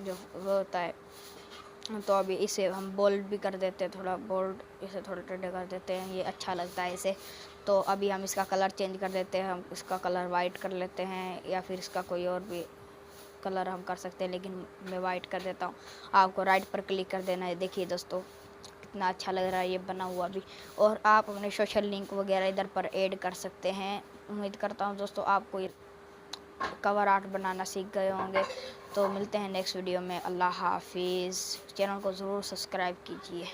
जो वो होता है। तो अभी इसे हम बोल्ड भी कर देते हैं, थोड़ा बोल्ड इसे थोड़ा टेढ़ा कर देते हैं, ये अच्छा लगता है इसे। तो अभी हम इसका कलर चेंज कर देते हैं, हम इसका कलर वाइट कर लेते हैं या फिर इसका कोई और भी कलर हम कर सकते हैं, लेकिन मैं वाइट कर देता हूँ। आपको राइट पर क्लिक कर देना है। देखिए दोस्तों कितना अच्छा लग रहा है ये बना हुआ भी। और आप अपने सोशल लिंक वगैरह इधर पर ऐड कर सकते हैं। उम्मीद करता हूँ दोस्तों आपको ये कवर आर्ट बनाना सीख गए होंगे। तो मिलते हैं नेक्स्ट वीडियो में। अल्लाह हाफिज़। चैनल को ज़रूर सब्सक्राइब कीजिए।